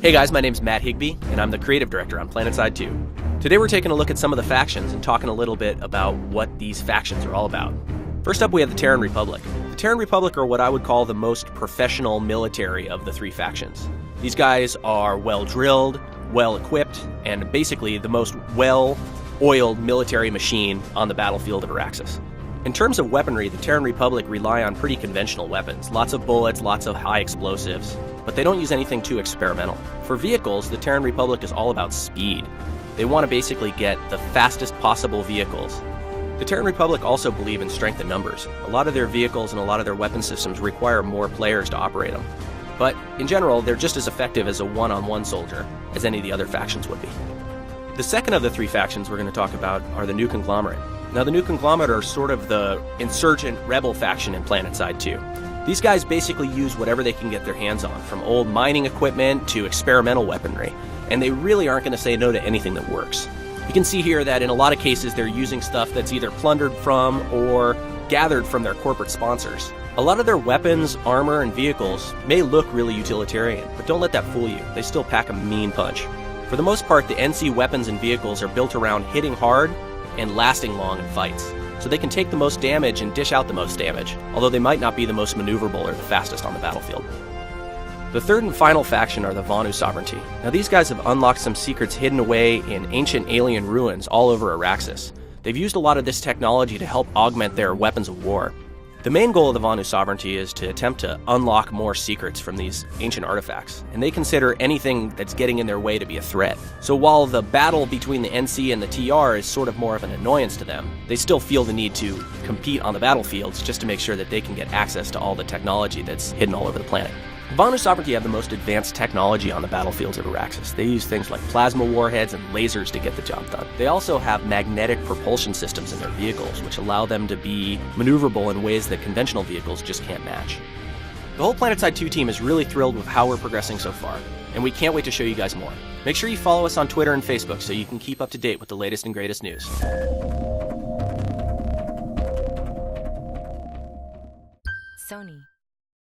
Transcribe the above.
Hey guys, my name's Matt Higbee, and I'm the creative director on PlanetSide 2. Today we're taking a look at some of the factions and talking a little bit about what these factions are all about. First up, we have the Terran Republic. The Terran Republic are what I would call the most professional military of the three factions. These guys are well-drilled, well-equipped, and basically the most well-oiled military machine on the battlefield of Araxis. In terms of weaponry, the Terran Republic rely on pretty conventional weapons. Lots of bullets, lots of high explosives, but they don't use anything too experimental. For vehicles, the Terran Republic is all about speed. They want to basically get the fastest possible vehicles. The Terran Republic also believe in strength in numbers. A lot of their vehicles and a lot of their weapon systems require more players to operate them. But in general, they're just as effective as a one-on-one soldier as any of the other factions would be. The second of the three factions we're going to talk about are the New Conglomerate. Now, the New Conglomerate are sort of the insurgent rebel faction in PlanetSide 2. These guys basically use whatever they can get their hands on, from old mining equipment to experimental weaponry, and they really aren't going to say no to anything that works. You can see here that in a lot of cases they're using stuff that's either plundered from or gathered from their corporate sponsors. A lot of their weapons, armor, and vehicles may look really utilitarian, but don't let that fool you. They still pack a mean punch. For the most part, the NC weapons and vehicles are built around hitting hard and lasting long in fights, so they can take the most damage and dish out the most damage, although they might not be the most maneuverable or the fastest on the battlefield. The third and final faction are the Vonu Sovereignty. Now, these guys have unlocked some secrets hidden away in ancient alien ruins all over Araxis. They've used a lot of this technology to help augment their weapons of war. The main goal of the Vonu Sovereignty is to attempt to unlock more secrets from these ancient artifacts, and they consider anything that's getting in their way to be a threat. So while the battle between the NC and the TR is sort of more of an annoyance to them, they still feel the need to compete on the battlefields just to make sure that they can get access to all the technology that's hidden all over the planet. The Vonu Sovereignty have the most advanced technology on the battlefields of Araxis. They use things like plasma warheads and lasers to get the job done. They also have magnetic propulsion systems in their vehicles, which allow them to be maneuverable in ways that conventional vehicles just can't match. The whole PlanetSide 2 team is really thrilled with how we're progressing so far, and we can't wait to show you guys more. Make sure you follow us on Twitter and Facebook so you can keep up to date with the latest and greatest news.